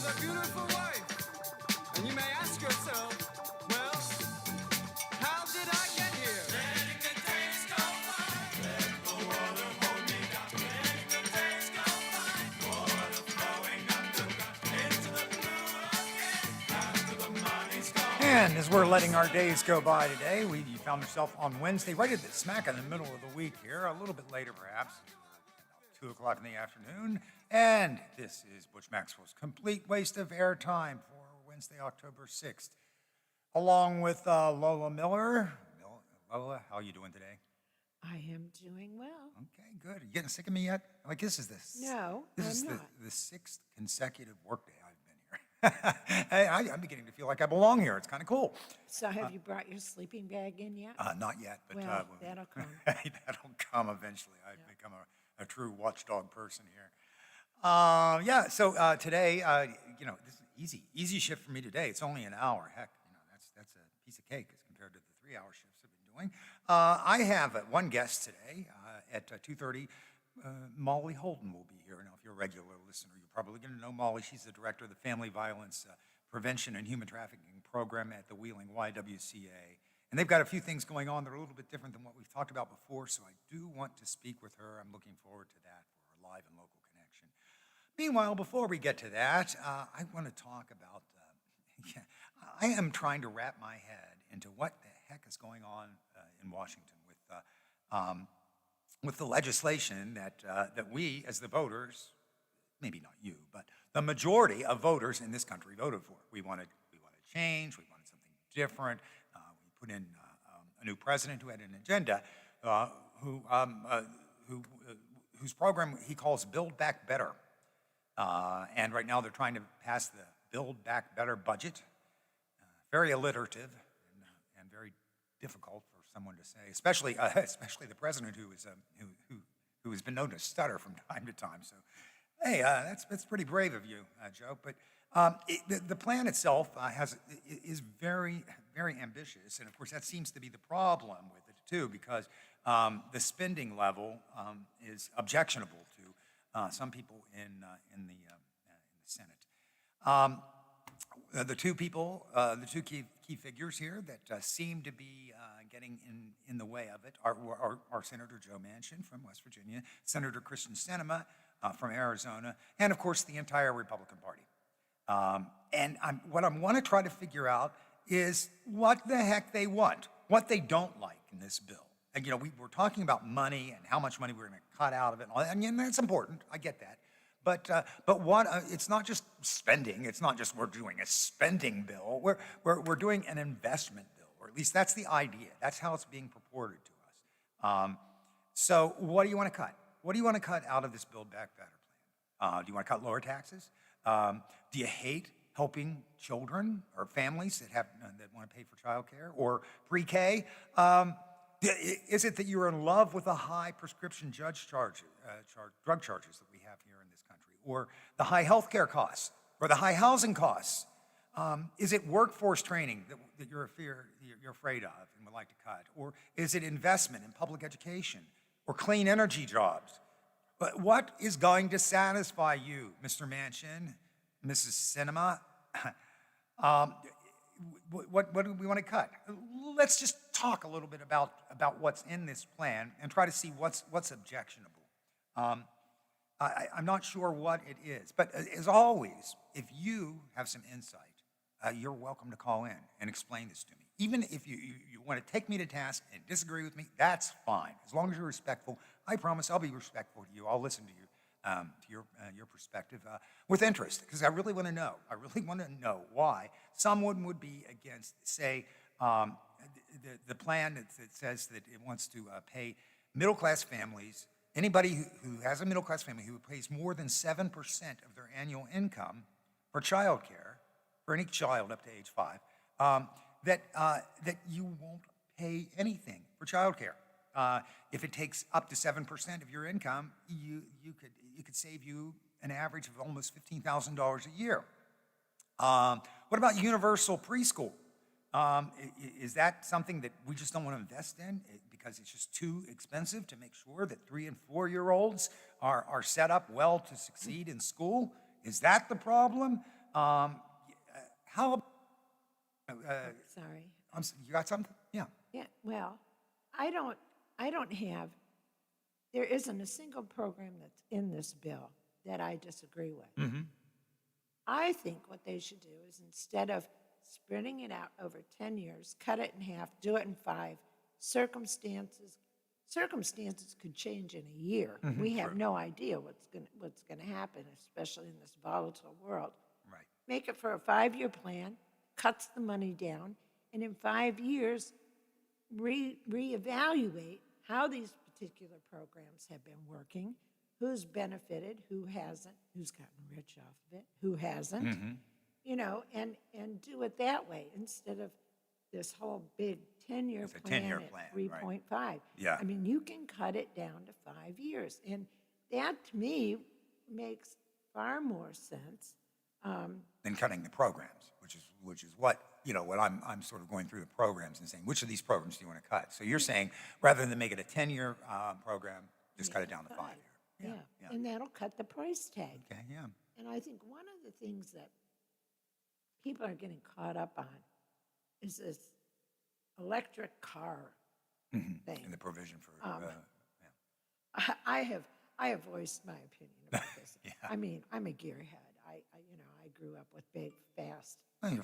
with a beautiful wife. And you may ask yourself, well, how did I get here? Letting the days go by. Let the water hold me down. Letting the days go by. Water flowing underground into the blue again. After the money's gone. And as we're letting our days go by today, you found yourself on Wednesday, right at the smack in the middle of the week here, a little bit later perhaps, about 2 o'clock in the afternoon. And this is Butch Maxwell's Complete Waste of Airtime for Wednesday, October 6th. Along with Lola Miller. Lola, how are you doing today? I am doing well. Okay, good. Are you getting sick of me yet? Like, this is this. No, This I'm is not. the sixth consecutive workday I've been here. I'm beginning to feel like I belong here. It's kind of cool. So have you brought your sleeping bag in yet? Not yet, but Well, that'll come. that'll come eventually. I've become a true watchdog person here. So today, this is easy shift for me today. It's only an hour. Heck, that's a piece of cake as compared to the 3-hour shifts I've been doing. I have one guest today at 2:30. Molly Holden will be here. Now, if you're a regular listener, you're probably going to know Molly. She's the director of the Family Violence Prevention and Human Trafficking Program at the Wheeling YWCA. And they've got a few things going on that are a little bit different than what we've talked about before, so I do want to speak with her. I'm looking forward to that for a live and local connection. Meanwhile, before we get to that, I want to talk about, I am trying to wrap my head into what the heck is going on in Washington with the legislation that we, as the voters, maybe not you, but the majority of voters in this country voted for. We wanted change. We wanted something different. We put in a new president who had an agenda, whose program he calls Build Back Better. And right now they're trying to pass the Build Back Better budget. Very alliterative and very difficult for someone to say, especially the president who has been known to stutter from time to time. So, hey, that's pretty brave of you, Joe. But the plan itself is very, very ambitious, and of course that seems to be the problem with it too, because the spending level is objectionable to some people in the Senate. The two key figures here that seem to be getting in the way of it are Senator Joe Manchin from West Virginia, Senator Kristen Sinema from Arizona, and of course the entire Republican Party. And what I want to try to figure out is what the heck they want, what they don't like in this bill. And we're talking about money and how much money we're going to cut out of it, and all that. And that's important. I get that. But what? It's not just spending. It's not just we're doing a spending bill. We're doing an investment bill, or at least that's the idea. That's how it's being purported to us. So what do you want to cut? What do you want to cut out of this Build Back Better plan? Do you want to cut lower taxes? Do you hate helping children or families that want to pay for childcare or pre-K? Is it that you're in love with the high prescription drug charges that we have here in this country, or the high health care costs, or the high housing costs? Is it workforce training that you're afraid of and would like to cut? Or is it investment in public education or clean energy jobs? But what is going to satisfy you, Mr. Manchin, Mrs. Sinema? What do we want to cut? Let's just talk a little bit about what's in this plan and try to see what's objectionable. I'm not sure what it is, but as always, if you have some insight, you're welcome to call in and explain this to me. Even if you want to take me to task and disagree with me, that's fine. As long as you're respectful, I promise I'll be respectful to you. I'll listen to you. To your perspective with interest, because I really want to know. I really want to know why someone would be against, say, the plan that says that it wants to pay middle-class families, anybody who has a middle-class family who pays more than 7% of their annual income for child care, for any child up to age 5, that you won't pay anything for child care. If it takes up to 7% of your income, it could save you an average of almost $15,000 a year. What about universal preschool? Is that something that we just don't want to invest in because it's just too expensive to make sure that 3- and 4-year-olds are set up well to succeed in school? Is that the problem? How, Sorry. you got something? Yeah. Yeah, well, I don't, I don't have, there isn't a single program that's in this bill that I disagree with. I think what they should do is instead of spreading it out over 10 years, cut it in half, do it in 5. Circumstances could change in a year. We have no idea what's gonna happen, especially in this volatile world. Right. Make it for a 5-year plan, cuts the money down, and in 5 years, reevaluate how these particular programs have been working, who's benefited, who hasn't, who's gotten rich off of it, who hasn't, you know, and do it that way instead of this whole big 10-year It's a plan 10-year at plan, 3.5. Yeah. I mean, you can cut it down to 5 years. And that, to me, makes far more sense. Than cutting the programs, which is what, what I'm sort of going through the programs and saying, which of these programs do you want to cut? So you're saying, rather than make it a 10-year program, just cut it down to 5-year. Yeah. And that'll cut the price tag. Okay, yeah. And I think one of the things that people are getting caught up on is this electric car thing. And the provision for, I have voiced my opinion about this. Yeah. I mean, I'm a gearhead. I grew up with big, fast, Oh, you're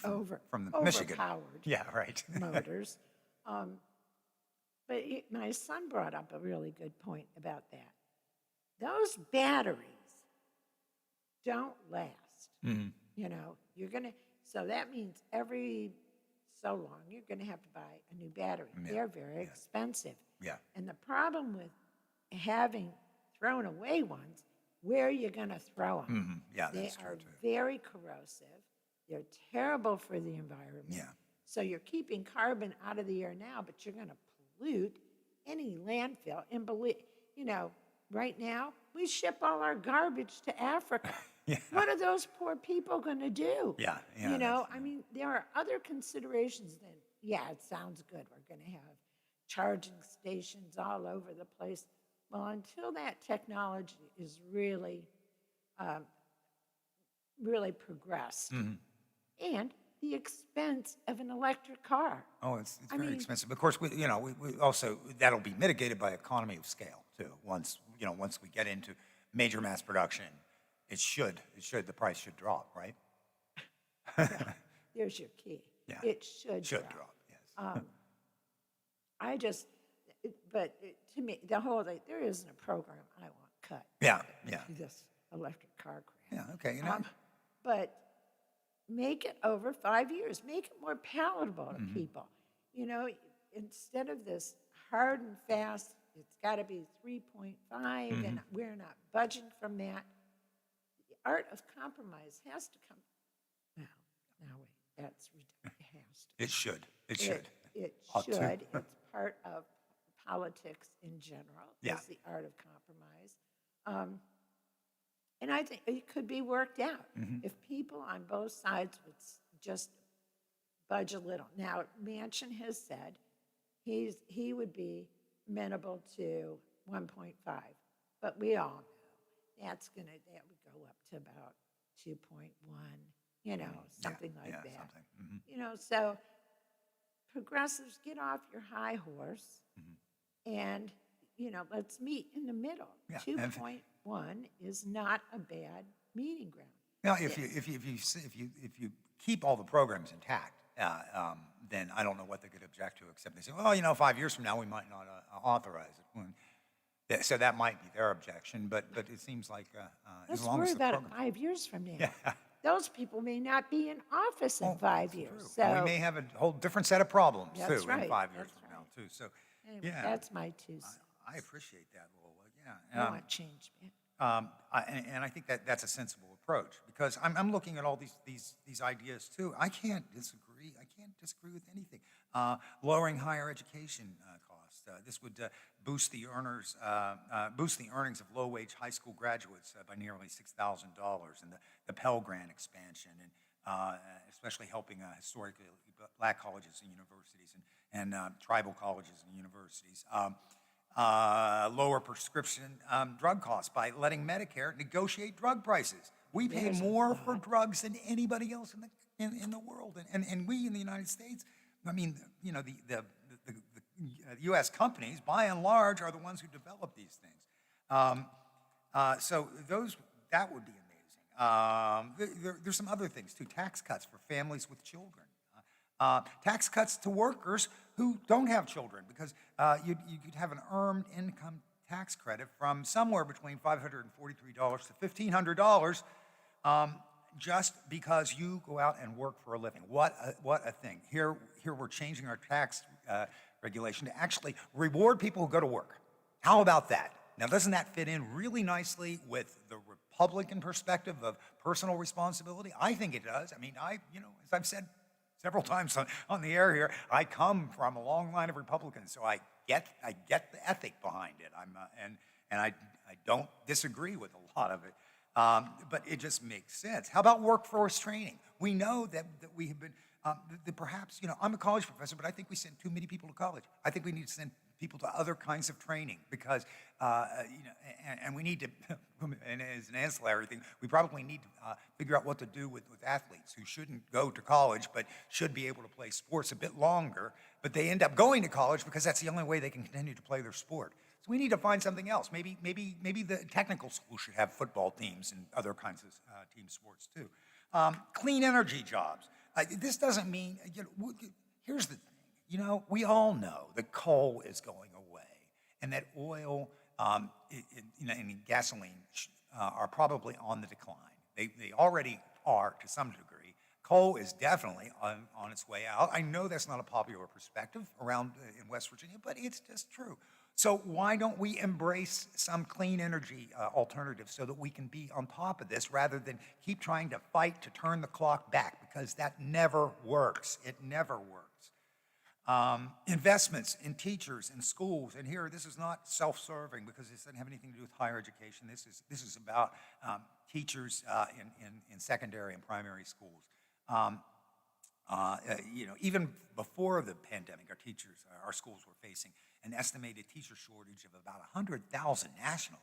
from the Michigan. overpowered Yeah, right. motors. But my son brought up a really good point about that. Those batteries don't last. You're gonna. So that means every so long you're gonna have to buy a new battery. They're very expensive. Yeah. And the problem with having thrown away ones, where are you gonna throw them? Yeah, They that's are true too. very corrosive. They're terrible for the environment. Yeah. So you're keeping carbon out of the air now, but you're going to pollute any landfill. And right now we ship all our garbage to Africa. Yeah. What are those poor people going to do? Yeah, I mean, there are other considerations than, it sounds good. We're going to have charging stations all over the place. Well, until that technology is really progressed, and the expense of an electric car. Oh, it's very expensive. Of course, we also, that'll be mitigated by economy of scale too. Once we get into major mass production, the price should drop, right? There's your key. Yeah. It should drop, yes. To me, the whole thing, there isn't a program I want cut. Yeah. This electric car crap. Yeah, okay. But make it over 5 years. Make it more palatable to people. Instead of this hard and fast, it's got to be 3.5, and we're not budging from that. The art of compromise has to come. Now wait, that's ridiculous. It has to. It should. It should. It Ought to. should. It's part of politics in general. Yeah. Is the art of compromise. And I think it could be worked out if people on both sides would just budge a little. Now, Manchin has said he would be amenable to 1.5, but we all know that would go up to about 2.1, something like that. Something. So progressives, get off your high horse and, let's meet in the middle. Yeah, 2.1 is not a bad meeting ground. Now, if you keep all the programs intact, then I don't know what they could object to, except they say, well, 5 years from now we might not authorize it. So that might be their objection, but it seems like Let's as long worry as the about it program, 5 years from now. Yeah. Those people may not be in office in 5 years. True. So And we may have a whole different set of problems That's too right, in 5 years that's from now too. So anyway, yeah, that's my 2 cents. I appreciate that, Lola. Yeah. I want change, man. And I think that's a sensible approach, because I'm looking at all these ideas too. I can't disagree with anything. Lowering higher education costs. This would boost the earnings of low-wage high school graduates by nearly $6,000, and the Pell Grant expansion, and especially helping historically black colleges and universities and tribal colleges and universities. Lower prescription drug costs by letting Medicare negotiate drug prices We pay There's a more for thought. drugs than anybody else in the world. And we in the United States, I mean, you know, the U.S. companies, by and large, are the ones who develop these things. So that would be amazing. There's some other things too. Tax cuts for families with children. Tax cuts to workers who don't have children, because you could have an earned income tax credit from somewhere between $543 to $1,500 just because you go out and work for a living. What a thing. Here we're changing our tax regulation to actually reward people who go to work. How about that? Now, doesn't that fit in really nicely with the Republican perspective of personal responsibility? I think it does. I mean, as I've said several times on the air here, I come from a long line of Republicans, so I get the ethic behind it. I don't disagree with a lot of it, but it just makes sense. How about workforce training? We know that we have been that perhaps, I'm a college professor, but I think we send too many people to college. I think we need to send people to other kinds of training because, and we need to, and as an ancillary thing, we probably need to figure out what to do with athletes who shouldn't go to college but should be able to play sports a bit longer, but they end up going to college because that's the only way they can continue to play their sport. So we need to find something else. Maybe the technical school should have football teams and other kinds of team sports too. Clean energy jobs. This doesn't mean, here's the thing, we all know that coal is going away and that oil and gasoline are probably on the decline. They already are to some degree. Coal is definitely on its way out. I know that's not a popular perspective around in West Virginia, but it's just true. So why don't we embrace some clean energy alternatives so that we can be on top of this rather than keep trying to fight to turn the clock back, because that never works. It never works. Investments in teachers and schools, and here this is not self-serving because this doesn't have anything to do with higher education. This is about teachers in secondary and primary schools. Even before the pandemic, our schools were facing an estimated teacher shortage of about 100,000 nationally.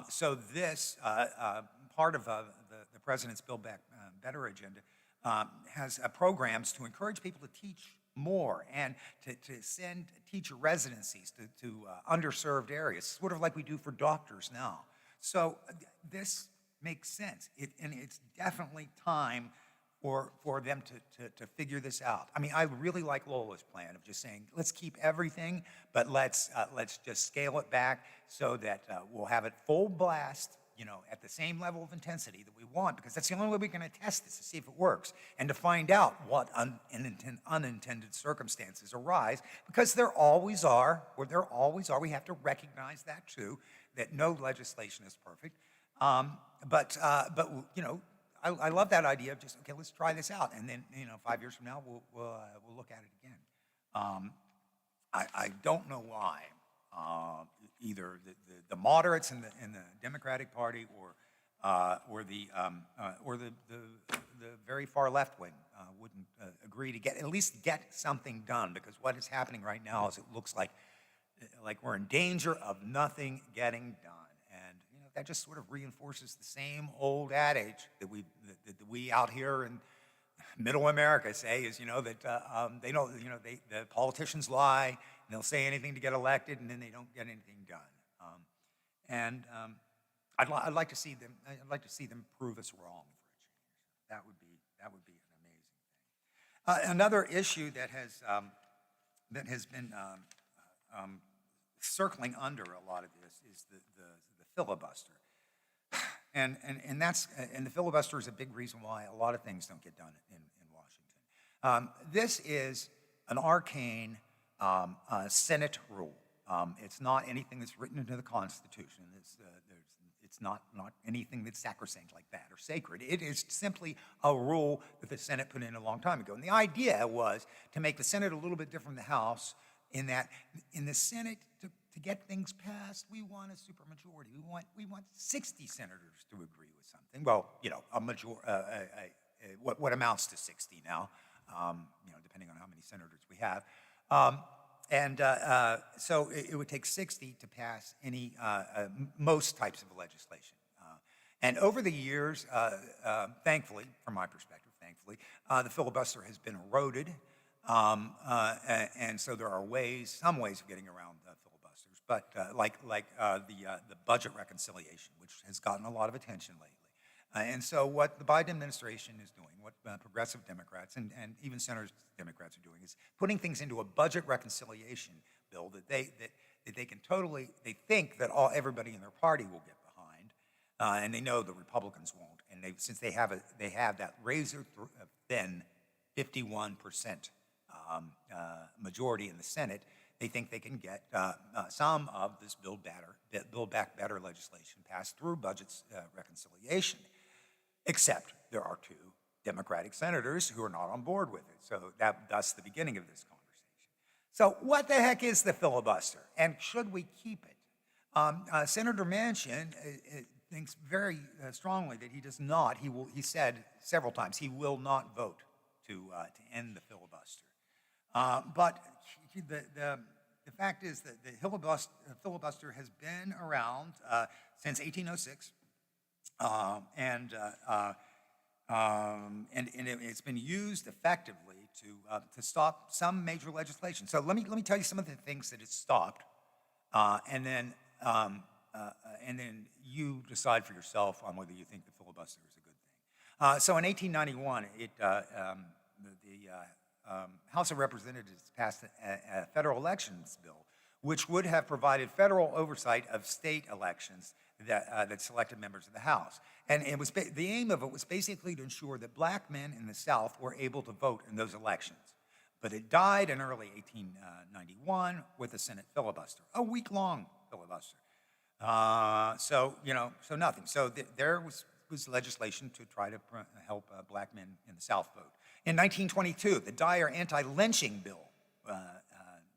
So this part of the president's Build Back Better agenda has programs to encourage people to teach more and to send teacher residencies to underserved areas, sort of like we do for doctors now. So this makes sense, and it's definitely time for them to figure this out. I mean, I really like Lola's plan of just saying, let's keep everything, but let's just scale it back so that we'll have it full blast, at the same level of intensity that we want, because that's the only way we're going to test this to see if it works and to find out what unintended circumstances arise, because there always are. We have to recognize that too, that no legislation is perfect. But I love that idea of just, okay, let's try this out, and then 5 years from now we'll look at it again. I don't know why either the moderates in the Democratic Party or the very far left wing wouldn't agree to at least get something done, because what is happening right now is it looks like we're in danger of nothing getting done. That just sort of reinforces the same old adage that we out here in middle America say is, that they don't, the politicians lie, and they'll say anything to get elected, and then they don't get anything done. I'd like to see them prove us wrong for a change. That would be an amazing thing. Another issue that has been circling under a lot of this is the filibuster, and the filibuster is a big reason why a lot of things don't get done in Washington. This is an arcane Senate rule. It's not anything that's written into the Constitution. It's not anything that's sacrosanct like that or sacred. It is simply a rule that the Senate put in a long time ago, and the idea was to make the Senate a little bit different from the House, in that in the Senate to get things passed, we want a supermajority. We want 60 senators to agree with something. Well, what amounts to 60 now, depending on how many senators we have. So it would take 60 to pass most types of legislation. And over the years, thankfully, from my perspective, the filibuster has been eroded. And so there are some ways of getting around filibusters, but like the budget reconciliation, which has gotten a lot of attention lately. And so what the Biden administration is doing, what progressive Democrats and even Senate Democrats are doing, is putting things into a budget reconciliation bill that they can totally, they think that everybody in their party will get behind, and they know the Republicans won't. And since they have that razor thin 51% majority in the Senate, they think they can get some of this Build Back Better legislation passed through budget reconciliation. Except there are 2 Democratic senators who are not on board with it. So that's the beginning of this conversation. So what the heck is the filibuster, and should we keep it? Senator Manchin thinks very strongly that he does not. He said several times he will not vote to end the filibuster. But the fact is that the filibuster has been around since 1806. And it's been used effectively to stop some major legislation. So let me tell you some of the things that it stopped, and then you decide for yourself on whether you think the filibuster is a good thing. So in 1891, the House of Representatives passed a federal elections bill, which would have provided federal oversight of state elections that selected members of the House. And it was the aim of it was basically to ensure that black men in the South were able to vote in those elections. But it died in early 1891 with a Senate filibuster, a week-long filibuster. So nothing. So there was legislation to try to help black men in the South vote. In 1922, the Dyer anti-lynching bill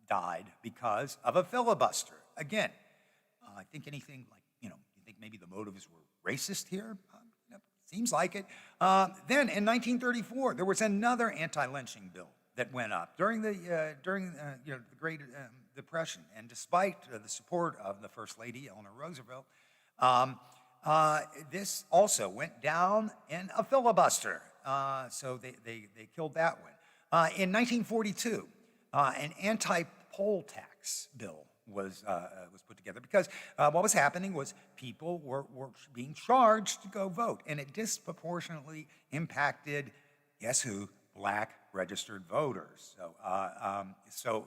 died because of a filibuster. Again, I think anything like, you think maybe the motives were racist here? Seems like it. Then in 1934, there was another anti-lynching bill that went up during the Great Depression. And despite the support of the First Lady, Eleanor Roosevelt, this also went down in a filibuster. So they killed that one. In 1942, an anti-poll tax bill was put together because what was happening was people were being charged to go vote, and it disproportionately impacted, guess who? Black registered voters. So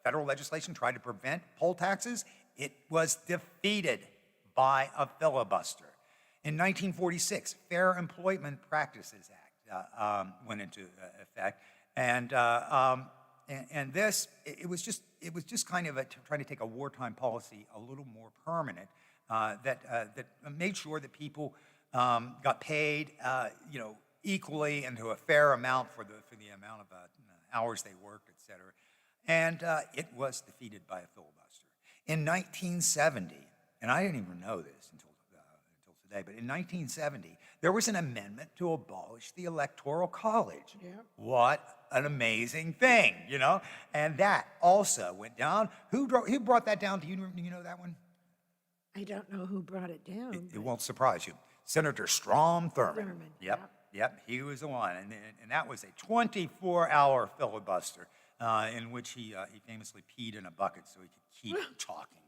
federal legislation tried to prevent poll taxes. It was defeated by a filibuster. In 1946, Fair Employment Practices Act went into effect, and this it was just kind of trying to take a wartime policy a little more permanent that made sure that people got paid equally and to a fair amount for the amount of hours they worked, et cetera. And it was defeated by a filibuster. In 1970, and I didn't even know this until today, but in 1970, there was an amendment to abolish the Electoral College. Yeah. What an amazing thing, And that also went down. Who brought that down? Do you know that one? I don't know who brought it down. It won't surprise you. Senator Strom Thurmond. Yep, he was the one. And that was a 24-hour filibuster in which he famously peed in a bucket so he could keep talking.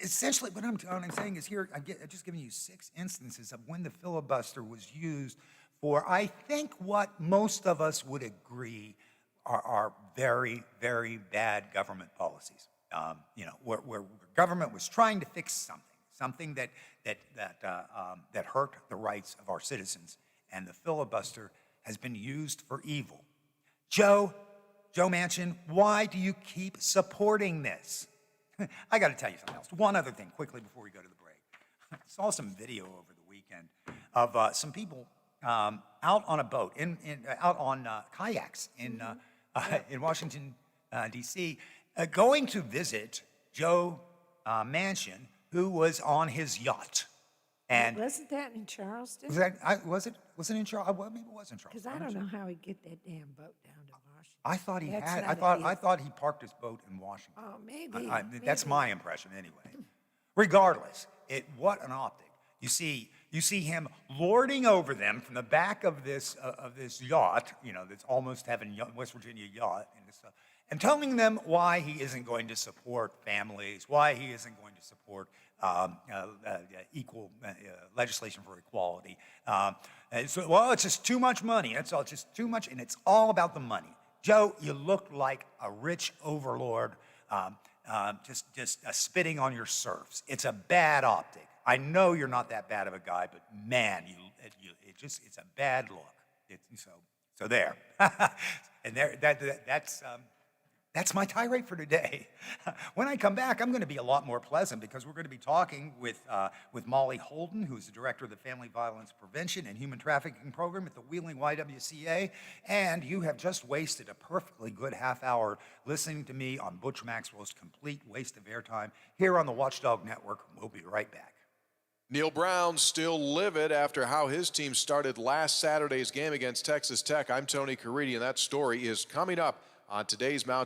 Essentially, what I'm saying is here, I've just given you 6 instances of when the filibuster was used for, I think, what most of us would agree are very, very bad government policies. Where government was trying to fix something that hurt the rights of our citizens, and the filibuster has been used for evil. Joe Manchin, why do you keep supporting this? I got to tell you something else. One other thing, quickly, before we go to the break. I saw some video over the weekend of some people out on a boat, out on kayaks in Washington, D.C., going to visit Joe Manchin, who was on his yacht. And wasn't that in Charleston? Was it in Charleston? Well, maybe it was in Charleston. Because I don't know how he'd get that damn boat down to Washington. I thought he That's had. not I thought he parked his boat in Washington. Oh, maybe. That's my impression, anyway. Regardless, what an optic. You see him lording over them from the back of this yacht, that's almost having West Virginia yacht, and telling them why he isn't going to support families, why he isn't going to support equal legislation for equality. Well, it's just too much money. That's all. It's just too much, and it's all about the money. Joe, you look like a rich overlord, just spitting on your serfs. It's a bad optic. I know you're not that bad of a guy, but man, it's a bad look. So there, and that's my tirade for today. When I come back, I'm going to be a lot more pleasant because we're going to be talking with Molly Holden, who's the director of the Family Violence Prevention and Human Trafficking Program at the Wheeling YWCA. And you have just wasted a perfectly good half hour listening to me on Butch Maxwell's complete waste of airtime here on the Watchdog Network. We'll be right back. Neil Brown still livid after how his team started last Saturday's game against Texas Tech. I'm Tony Caridi, and that story is coming up on today's Mount